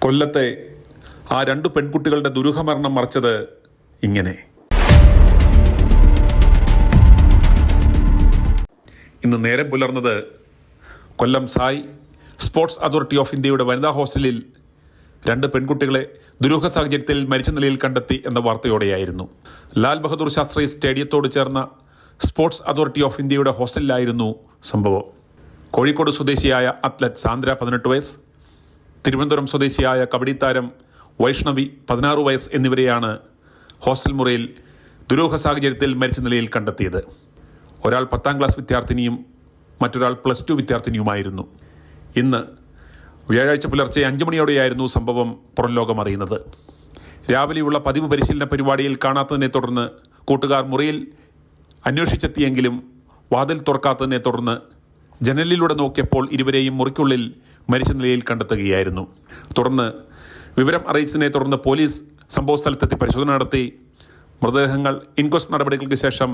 കൊല്ലത്തെ ആ രണ്ടു പെൺകുട്ടികളുടെ ദുരൂഹമരണം മറച്ചത് ഇങ്ങനെ. ഇന്ന് നേരം പുലർന്നത് കൊല്ലം സായ് സ്പോർട്സ് അതോറിറ്റി ഓഫ് ഇന്ത്യയുടെ വനിതാ ഹോസ്റ്റലിൽ രണ്ട് പെൺകുട്ടികളെ ദുരൂഹ സാഹചര്യത്തിൽ മരിച്ച നിലയിൽ കണ്ടെത്തി എന്ന വാർത്തയോടെയായിരുന്നു. ലാൽ ബഹദൂർ ശാസ്ത്രി സ്റ്റേഡിയത്തോട് ചേർന്ന സ്പോർട്സ് അതോറിറ്റി ഓഫ് ഇന്ത്യയുടെ ഹോസ്റ്റലിലായിരുന്നു സംഭവം. കോഴിക്കോട് സ്വദേശിയായ അത്ലറ്റ് സാന്ദ്ര 18 വയസ്സ്, തിരുവനന്തപുരം സ്വദേശിയായ കബഡി താരം വൈഷ്ണവി 16 വയസ്സ് എന്നിവരെയാണ് ഹോസ്റ്റൽ മുറിയിൽ ദുരൂഹ സാഹചര്യത്തിൽ മരിച്ച നിലയിൽ കണ്ടെത്തിയത്. ഒരാൾ 10ാം ക്ലാസ് വിദ്യാർത്ഥിനിയും മറ്റൊരാൾ +2 വിദ്യാർത്ഥിനിയുമായിരുന്നു. ഇന്ന് വ്യാഴാഴ്ച പുലർച്ചെ 5 മണിയോടെയായിരുന്നു സംഭവം പുറം ലോകം അറിയുന്നത്. രാവിലെയുള്ള പതിവ് പരിശീലന പരിപാടിയിൽ കാണാത്തതിനെ തുടർന്ന് കൂട്ടുകാർ മുറിയിൽ അന്വേഷിച്ചെത്തിയെങ്കിലും വാതിൽ തുറക്കാത്തതിനെ തുടർന്ന് ജനലിലൂടെ നോക്കിയപ്പോൾ ഇരുവരെയും മുറിക്കുള്ളിൽ മരിച്ച നിലയിൽ കണ്ടെത്തുകയായിരുന്നു. തുടർന്ന് വിവരം അറിയിച്ചതിനെ തുടർന്ന് പോലീസ് സംഭവസ്ഥലത്തെത്തി പരിശോധന നടത്തി മൃതദേഹങ്ങൾ ഇൻക്വസ്റ്റ് നടപടികൾക്ക് ശേഷം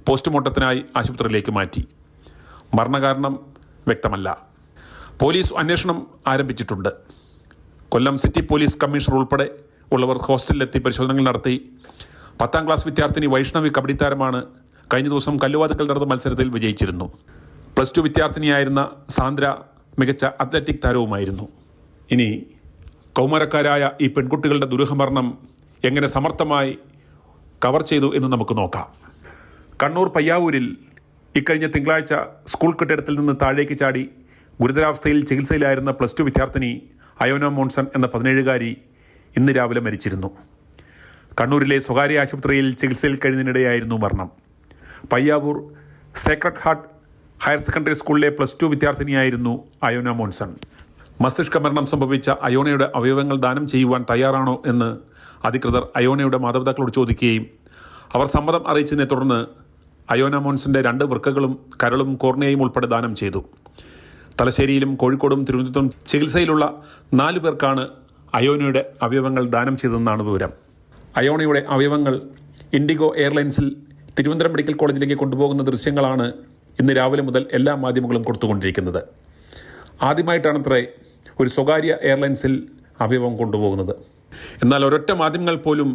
പോസ്റ്റ്മോർട്ടത്തിനായി ആശുപത്രിയിലേക്ക് മാറ്റി. മരണകാരണം വ്യക്തമല്ല. പോലീസ് അന്വേഷണം ആരംഭിച്ചിട്ടുണ്ട്. കൊല്ലം സിറ്റി പോലീസ് കമ്മീഷണർ ഉൾപ്പെടെ ഉള്ളവർ ഹോസ്റ്റലിലെത്തി പരിശോധനകൾ നടത്തി. 10ാം ക്ലാസ് വിദ്യാർത്ഥിനി വൈഷ്ണവി കബഡി താരമാണ്. കഴിഞ്ഞ ദിവസം കല്ലുവാതുക്കൽ നടന്ന മത്സരത്തിൽ വിജയിച്ചിരുന്നു. +2 വിദ്യാർത്ഥിനിയായിരുന്ന സാന്ദ്ര മികച്ച അത്ലറ്റിക് താരവുമായിരുന്നു. ഇനി കൗമാരക്കാരായ ഈ പെൺകുട്ടികളുടെ ദുരൂഹമരണം എങ്ങനെ സമർത്ഥമായി കവർ ചെയ്തു എന്ന് നമുക്ക് നോക്കാം. കണ്ണൂർ പയ്യാവൂരിൽ ഇക്കഴിഞ്ഞ തിങ്കളാഴ്ച സ്കൂൾ കെട്ടിടത്തിൽ നിന്ന് താഴേക്ക് ചാടി ഗുരുതരാവസ്ഥയിൽ ചികിത്സയിലായിരുന്ന +2 വിദ്യാർത്ഥിനി അയോന മോൺസൺ എന്ന 17-കാരി ഇന്ന് രാവിലെ മരിച്ചിരുന്നു. കണ്ണൂരിലെ സ്വകാര്യ ആശുപത്രിയിൽ ചികിത്സയിൽ കഴിയുന്നതിനിടെയായിരുന്നു മരണം. Payyavoor Sacred Heart Higher Secondary സ്കൂളിലെ +2 വിദ്യാർത്ഥിനിയായിരുന്നു അയോന മോൺസൺ. മസ്തിഷ്ക മരണം സംഭവിച്ച അയോണയുടെ അവയവങ്ങൾ ദാനം ചെയ്യുവാൻ തയ്യാറാണോ എന്ന് അധികൃതർ അയോണയുടെ മാതാപിതാക്കളോട് ചോദിക്കുകയും അവർ സമ്മതം അറിയിച്ചതിനെ തുടർന്ന് അയോന മോൺസന്റെ 2 വൃക്കകളും കരളും കോർണിയയും ഉൾപ്പെടെ ദാനം ചെയ്തു. തലശ്ശേരിയിലും കോഴിക്കോടും തിരുവനന്തപുരത്തും ചികിത്സയിലുള്ള 4 പേർക്കാണ് അയോണയുടെ അവയവങ്ങൾ ദാനം ചെയ്തതെന്നാണ് വിവരം. അയോണയുടെ അവയവങ്ങൾ ഇൻഡിഗോ എയർലൈൻസിൽ തിരുവനന്തപുരം മെഡിക്കൽ കോളേജിലേക്ക് കൊണ്ടുപോകുന്ന ദൃശ്യങ്ങളാണ് ഇന്ന് രാവിലെ മുതൽ എല്ലാ മാധ്യമങ്ങളും കൊടുത്തുകൊണ്ടിരിക്കുന്നത്. ആദ്യമായിട്ടാണത്രേ ഒരു സ്വകാര്യ എയർലൈൻസിൽ അവയവം കൊണ്ടുപോകുന്നത്. എന്നാൽ ഒരൊറ്റ മാധ്യമങ്ങൾ പോലും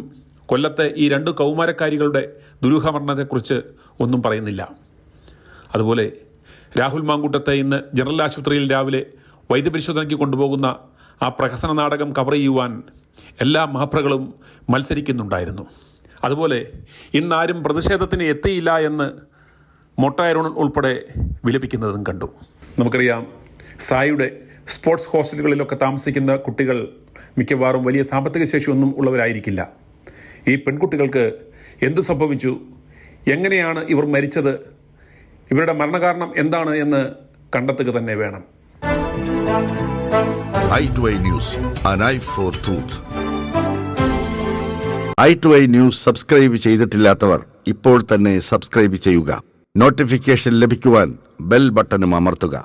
കൊല്ലത്തെ ഈ 2 കൗമാരക്കാരികളുടെ ദുരൂഹമരണത്തെക്കുറിച്ച് ഒന്നും പറയുന്നില്ല. അതുപോലെ രാഹുൽ മാങ്കൂട്ടത്തെ ഇന്ന് ജനറൽ ആശുപത്രിയിൽ രാവിലെ വൈദ്യപരിശോധനയ്ക്ക് കൊണ്ടുപോകുന്ന ആ പ്രഹസന നാടകം കവർ ചെയ്യുവാൻ എല്ലാ മാപ്രകളും മത്സരിക്കുന്നുണ്ടായിരുന്നു. അതുപോലെ ഇന്നാരും പ്രതിഷേധത്തിന് എത്തിയില്ല എന്ന് മൊട്ടായരോൺ ഉൾപ്പെടെ വിലപിക്കുന്നതും കണ്ടു. നമുക്കറിയാം, സായിയുടെ സ്പോർട്സ് ഹോസ്റ്റലുകളിലൊക്കെ താമസിക്കുന്ന കുട്ടികൾ മിക്കവാറും വലിയ സാമ്പത്തിക ശേഷിയൊന്നും ഉള്ളവരായിരിക്കില്ല. ഈ പെൺകുട്ടികൾക്ക് എന്തു സംഭവിച്ചു, എങ്ങനെയാണ് ഇവർ മരിച്ചത്, ഇവരുടെ മരണകാരണം എന്താണ് എന്ന് കണ്ടെത്തുക തന്നെ വേണം. i2i News, an eye for truth. i2i News subscribe ചെയ്തിട്ടില്ലാത്തവർ ഇപ്പോൾ തന്നെ സബ്സ്ക്രൈബ് ചെയ്യുക. നോട്ടിഫിക്കേഷൻ ലഭിക്കുവാൻ ബെൽ ബട്ടണും അമർത്തുക.